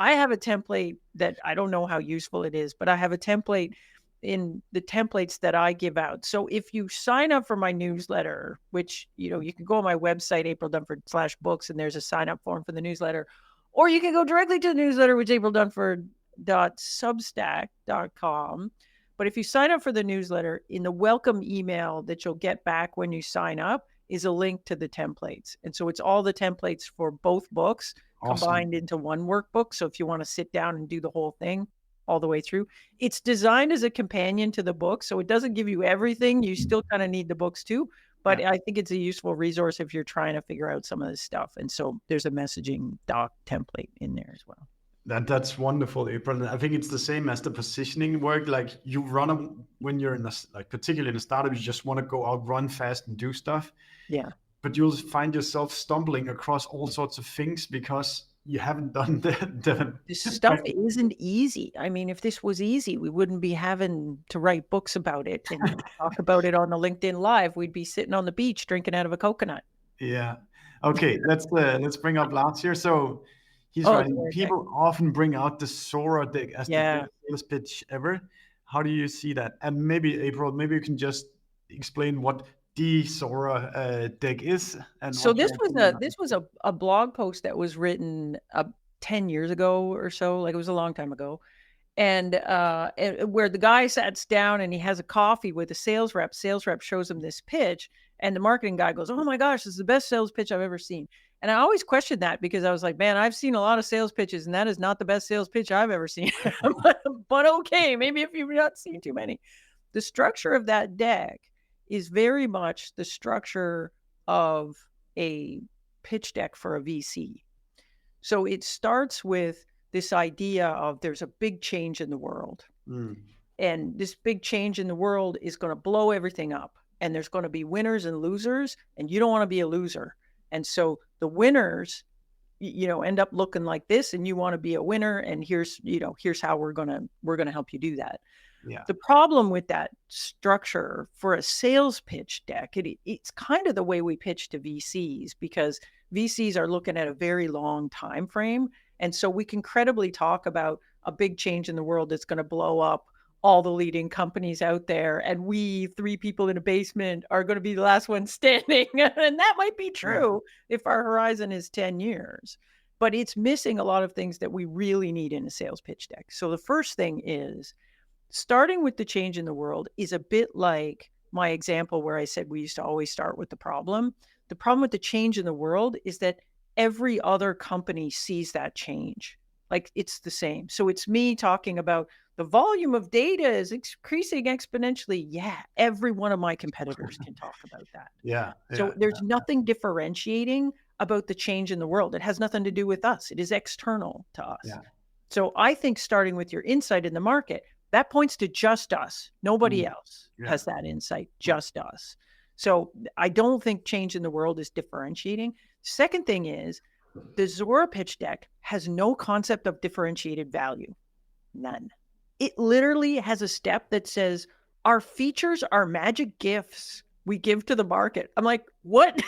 I have a template that I don't know how useful it is, but I have a template in the templates that I give out. So if you sign up for my newsletter, which, you can go on my website, aprildunford.com/books, and there's a sign up form for the newsletter, or you can go directly to the newsletter, which is aprildunford.substack.com. But if you sign up for the newsletter, in the welcome email that you'll get back when you sign up is a link to the templates. And so it's all the templates for both books combined into one workbook. So if you want to sit down and do the whole thing all the way through, it's designed as a companion to the book. So it doesn't give you everything. You still kind of need the books too. But I think it's a useful resource if you're trying to figure out some of this stuff. And so there's a messaging doc template in there as well. That's wonderful, April. I think it's the same as the positioning work. Like you when you're in particularly in a startup, you just want to go out, run fast and do stuff. Yeah. But you'll find yourself stumbling across all sorts of things because you haven't done this stuff isn't easy. I mean, if this was easy, we wouldn't be having to write books about it and talk about it on the LinkedIn Live. We'd be sitting on the beach drinking out of a coconut. Yeah. Okay. Let's bring up Lars here. So he's writing, people often bring out the Sora deck as the best sales pitch ever. How do you see that? And maybe April, you can just explain what the Sora deck is. And so this was a blog post that was written 10 years ago or so. Like it was a long time ago. And where the guy sits down and he has a coffee with a sales rep shows him this pitch, and the marketing guy goes, "Oh my gosh, this is the best sales pitch I've ever seen." And I always questioned that because I was like, man, I've seen a lot of sales pitches and that is not the best sales pitch I've ever seen. But okay, maybe if you've not seen too many. The structure of that deck is very much the structure of a pitch deck for a VC. So it starts with this idea of there's a big change in the world. And this big change in the world is going to blow everything up. And there's going to be winners and losers, and you don't want to be a loser. And so the winners, end up looking like this, and you want to be a winner. And here's how we're going to help you do that. Yeah. The problem with that structure for a sales pitch deck, it's kind of the way we pitch to VCs, because VCs are looking at a very long time frame. And so we can credibly talk about a big change in the world that's going to blow up all the leading companies out there, and we 3 people in a basement are going to be the last one standing. And that might be true if our horizon is 10 years, but it's missing a lot of things that we really need in a sales pitch deck. So the first thing is starting with the change in the world is a bit like my example where I said we used to always start with the problem. The problem with the change in the world is that every other company sees that change. Like it's the same. So it's me talking about the volume of data is increasing exponentially. Yeah, every one of my competitors can talk about that. Yeah. So there's nothing differentiating about the change in the world. It has nothing to do with us. It is external to us. Yeah. So I think starting with your insight in the market, that points to just us. Nobody else has that insight, just us. So I don't think change in the world is differentiating. Second thing is the Zora pitch deck has no concept of differentiated value. None. It literally has a step that says our features are magic gifts we give to the market. I'm like, what?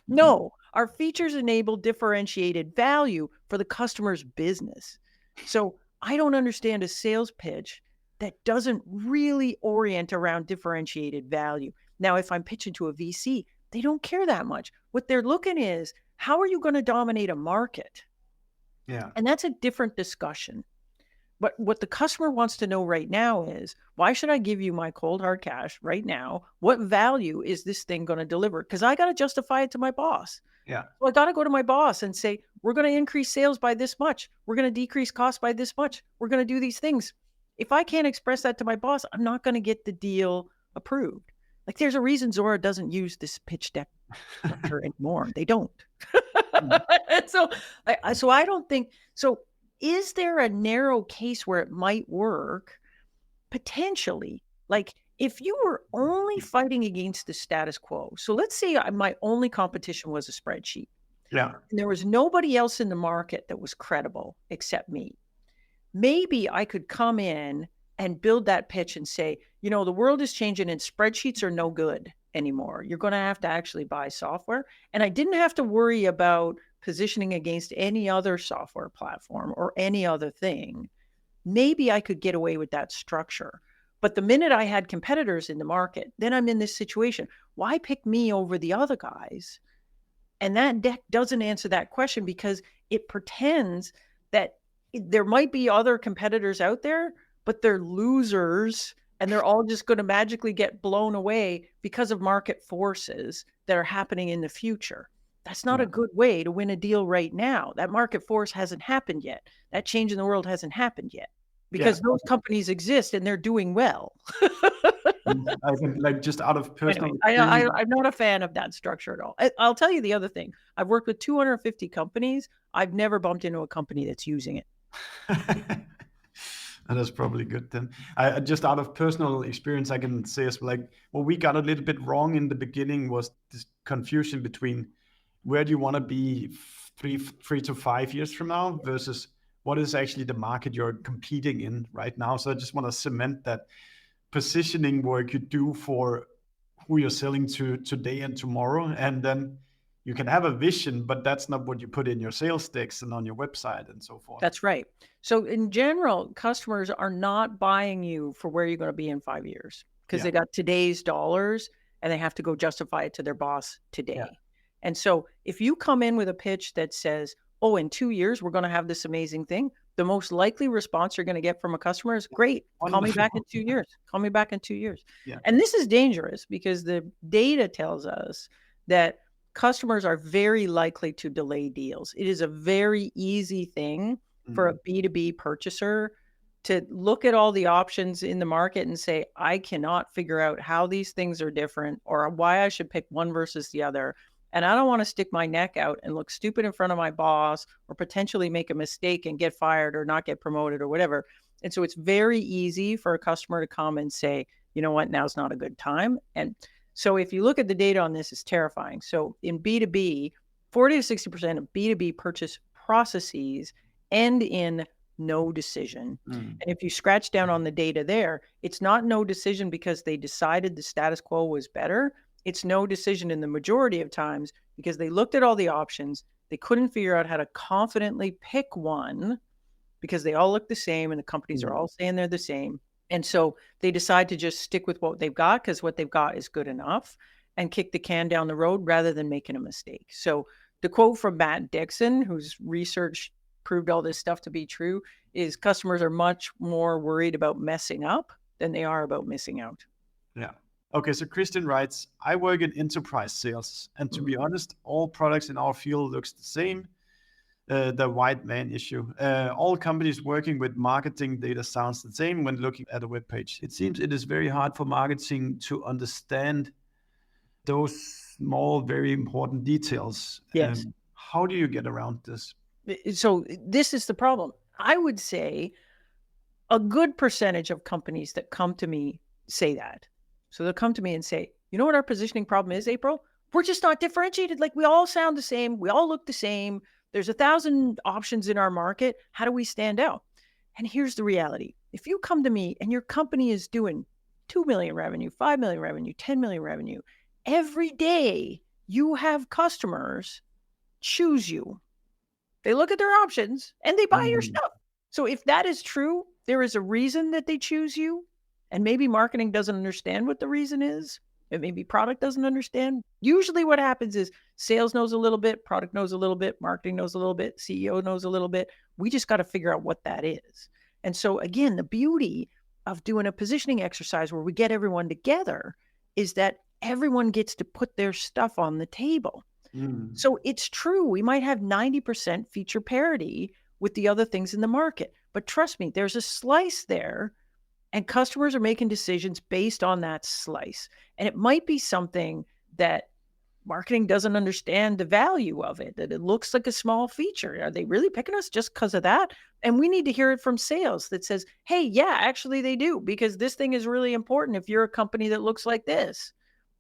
No, our features enable differentiated value for the customer's business. So I don't understand a sales pitch that doesn't really orient around differentiated value. Now, if I'm pitching to a VC, they don't care that much. What they're looking is, how are you going to dominate a market? Yeah. And that's a different discussion. But what the customer wants to know right now is, why should I give you my cold hard cash right now? What value is this thing going to deliver? Because I got to justify it to my boss. Yeah. Well, I got to go to my boss and say, we're going to increase sales by this much. We're going to decrease costs by this much. We're going to do these things. If I can't express that to my boss, I'm not going to get the deal approved. Like there's a reason Zora doesn't use this pitch deck structure anymore. They don't. So I don't think so. is there a narrow case where it might work? Potentially. Like if you were only fighting against the status quo. So let's say my only competition was a spreadsheet. Yeah. And there was nobody else in the market that was credible except me. Maybe I could come in and build that pitch and say, you know, the world is changing and spreadsheets are no good anymore. You're going to have to actually buy software. And I didn't have to worry about positioning against any other software platform or any other thing. Maybe I could get away with that structure. But the minute I had competitors in the market, then I'm in this situation. Why pick me over the other guys? And that deck doesn't answer that question because it pretends that there might be other competitors out there, but they're losers and they're all just going to magically get blown away because of market forces that are happening in the future. That's not a good way to win a deal right now. That market force hasn't happened yet. That change in the world hasn't happened yet because those companies exist and they're doing well. I think, like, just out of personal anyway, I'm not a fan of that structure at all. I'll tell you the other thing. I've worked with 250 companies. I've never bumped into a company that's using it. That's probably good then. I just out of personal experience, I can say as well, like what we got a little bit wrong in the beginning was this confusion between where do you want to be 3 to 5 years from now versus what is actually the market you're competing in right now. So I just want to cement that positioning work you do for who you're selling to today and tomorrow. And then you can have a vision, but that's not what you put in your sales decks and on your website and so forth. That's right. So in general, customers are not buying you for where you're going to be in 5 years because they got today's dollars and they have to go justify it to their boss today. Yeah. And so if you come in with a pitch that says, oh, in 2 years, we're going to have this amazing thing, the most likely response you're going to get from a customer is, great, call me back in 2 years. Call me back in 2 years. Yeah. And this is dangerous because the data tells us that customers are very likely to delay deals. It is a very easy thing for a B2B purchaser to look at all the options in the market and say, I cannot figure out how these things are different or why I should pick one versus the other. And I don't want to stick my neck out and look stupid in front of my boss or potentially make a mistake and get fired or not get promoted or whatever. And so it's very easy for a customer to come and say, you know what, now's not a good time. And so if you look at the data on this, it's terrifying. So in B2B, 40 to 60% of B2B purchase processes end in no decision. And if you scratch down on the data there, it's not no decision because they decided the status quo was better. It's no decision in the majority of times because they looked at all the options. They couldn't figure out how to confidently pick one because they all look the same and the companies are all saying they're the same. And so they decide to just stick with what they've got because what they've got is good enough and kick the can down the road rather than making a mistake. So the quote from Matt Dixon, whose research proved all this stuff to be true, is customers are much more worried about messing up than they are about missing out. Yeah. Okay, so Christian writes, I work in enterprise sales, and to be honest, all products in our field looks the same. The white man issue. All companies working with marketing data sounds the same when looking at a web page. It seems it is very hard for marketing to understand those small, very important details. Yes. How do you get around this? So this is the problem. I would say a good percentage of companies that come to me say that. So they'll come to me and say, you know what our positioning problem is, April? We're just not differentiated. Like we all sound the same. We all look the same. There's 1,000 options in our market. How do we stand out? And here's the reality. If you come to me and your company is doing 2 million revenue, 5 million revenue, 10 million revenue, every day you have customers choose you. They look at their options and they buy your stuff. So if that is true, there is a reason that they choose you. And maybe marketing doesn't understand what the reason is. And maybe product doesn't understand. Usually what happens is sales knows a little bit, product knows a little bit, marketing knows a little bit, CEO knows a little bit. We just got to figure out what that is. And so again, the beauty of doing a positioning exercise where we get everyone together is that everyone gets to put their stuff on the table. So it's true. We might have 90% feature parity with the other things in the market. But trust me, there's a slice there. And customers are making decisions based on that slice. And it might be something that marketing doesn't understand the value of it, that it looks like a small feature. Are they really picking us just because of that? And we need to hear it from sales that says, hey, yeah, actually they do, because this thing is really important if you're a company that looks like this.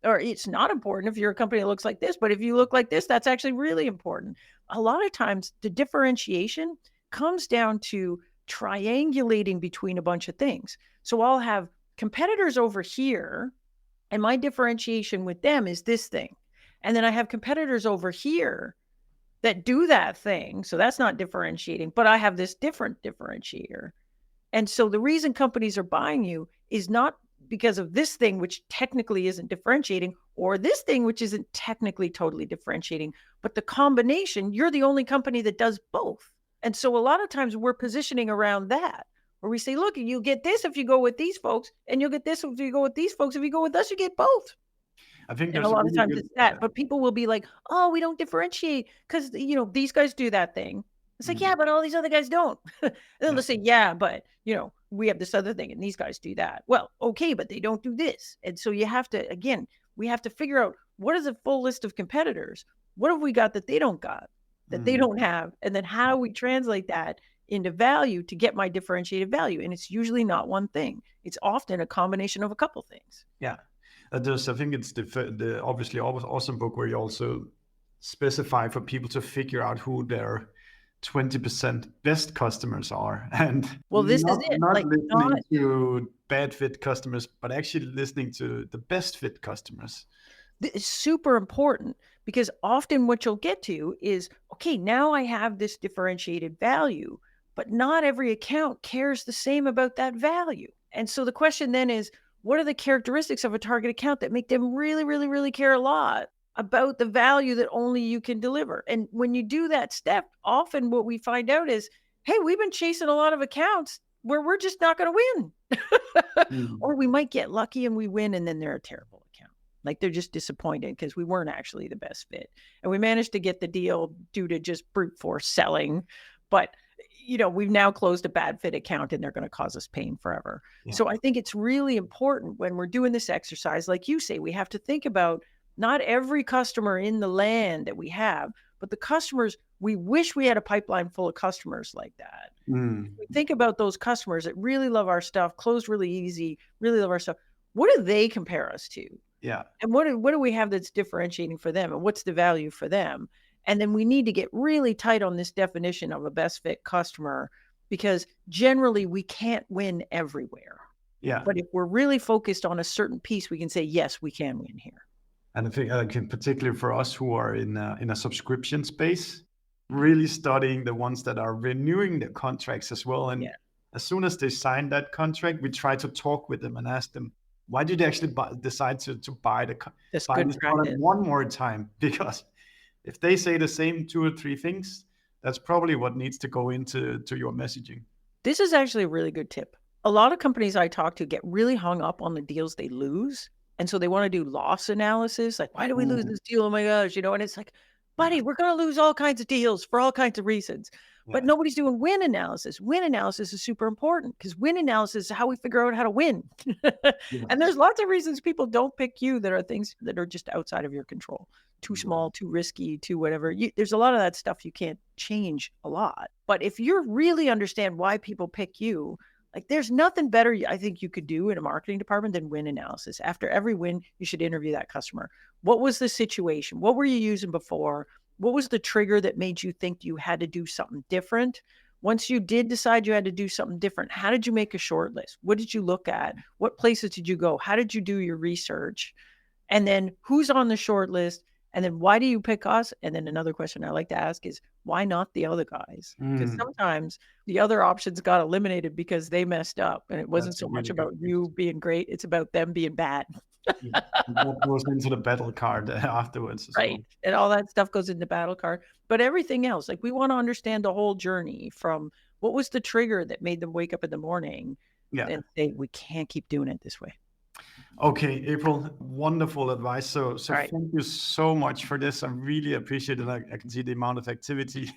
Or it's not important if you're a company that looks like this, but if you look like this, that's actually really important. A lot of times the differentiation comes down to triangulating between a bunch of things. So I'll have competitors over here, and my differentiation with them is this thing. And then I have competitors over here that do that thing. So that's not differentiating, but I have this different differentiator. And so the reason companies are buying you is not because of this thing, which technically isn't differentiating, or this thing, which isn't technically totally differentiating, but the combination, you're the only company that does both. And so a lot of times we're positioning around that, where we say, look, you get this if you go with these folks, and you'll get this if you go with these folks. If you go with us, you get both. I think And there's a lot of really times good, it's that, but people will be like, oh, we don't differentiate because, these guys do that thing. It's like, yeah, but all these other guys don't. And then they'll say, yeah, but, we have this other thing and these guys do that. Well, okay, but they don't do this. And so you have to, again, we have to figure out what is a full list of competitors? What have we got that they don't got, that they don't have? And then how do we translate that into value to get my differentiated value? And it's usually not one thing. It's often a combination of a couple things. Yeah. I think it's the obviously awesome book where you also specify for people to figure out who their 20% best customers are, and well, this is it. Not listening to bad fit customers, but actually listening to the best fit customers. It's super important, because often what you'll get to is, okay, now I have this differentiated value, but not every account cares the same about that value. And so the question then is, what are the characteristics of a target account that make them really, really, really care a lot about the value that only you can deliver? And when you do that step, often what we find out is, hey, we've been chasing a lot of accounts where we're just not going to win. Or we might get lucky and we win, and then they're a terrible account. Like they're just disappointed because we weren't actually the best fit. And we managed to get the deal due to just brute force selling. But we've now closed a bad fit account and they're going to cause us pain forever. Yeah. So I think it's really important when we're doing this exercise, like you say, we have to think about not every customer in the land that we have, but the customers, we wish we had a pipeline full of customers like that. We think about those customers that really love our stuff, close really easy, really love our stuff. What do they compare us to? Yeah. And what do we have that's differentiating for them? And what's the value for them? And then we need to get really tight on this definition of a best fit customer, because generally we can't win everywhere. Yeah. But if we're really focused on a certain piece, we can say, yes, we can win here. And I think, in particular for us who are in a subscription space, really studying the ones that are renewing their contracts as well. And as soon as they sign that contract, we try to talk with them and ask them, why did they actually decide to buy this product one more time? Because if they say the same 2 or 3 things, that's probably what needs to go into your messaging. This is actually a really good tip. A lot of companies I talk to get really hung up on the deals they lose. And so they want to do loss analysis. Like, why do we lose this deal? Oh my gosh, and it's like, buddy, we're going to lose all kinds of deals for all kinds of reasons. But nobody's doing win analysis. Win analysis is super important, because win analysis is how we figure out how to win. And there's lots of reasons people don't pick you that are things that are just outside of your control. Too small, too risky, too whatever. There's a lot of that stuff you can't change a lot. But if you really understand why people pick you, like there's nothing better I think you could do in a marketing department than win analysis. After every win, you should interview that customer. What was the situation? What were you using before? What was the trigger that made you think you had to do something different? Once you did decide you had to do something different, how did you make a short list? What did you look at? What places did you go? How did you do your research? And then who's on the short list? And then why do you pick us? And then another question I like to ask is, why not the other guys? Because sometimes the other options got eliminated because they messed up. And it wasn't so much about you being great. It's about them being bad. What goes into the battle card afterwards. Right. Well. And all that stuff goes in the battle card. But everything else, like we want to understand the whole journey from what was the trigger that made them wake up in the morning and say, we can't keep doing it this way. Okay, April, wonderful advice. So right. Thank you so much for this. I really appreciate it. I can see the amount of activity.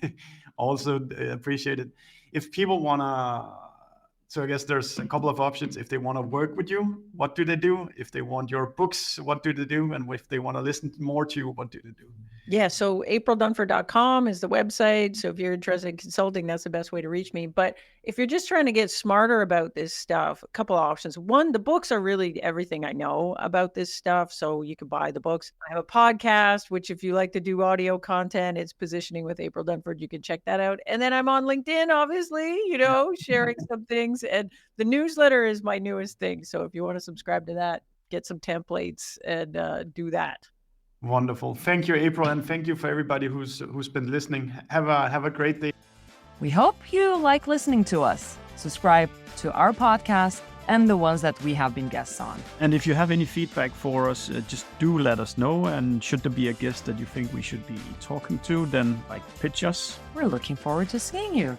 Also appreciate it. If people want to So I guess there's a couple of options. If they want to work with you, what do they do? If they want your books, what do they do? And if they want to listen more to you, what do they do? Yeah, so aprildunford.com is the website. So if you're interested in consulting, that's the best way to reach me. But if you're just trying to get smarter about this stuff, a couple of options. One, the books are really everything I know about this stuff. So you can buy the books. I have a podcast, which if you like to do audio content, it's Positioning with April Dunford. You can check that out. And then I'm on LinkedIn, obviously, sharing some things. And the newsletter is my newest thing. So if you want to subscribe to that, get some templates and do that. Wonderful. Thank you, April, and thank you for everybody who's been listening. Have a great day. We hope you like listening to us. Subscribe to our podcast and the ones that we have been guests on. And if you have any feedback for us, just do let us know. And should there be a guest that you think we should be talking to, then pitch us. We're looking forward to seeing you.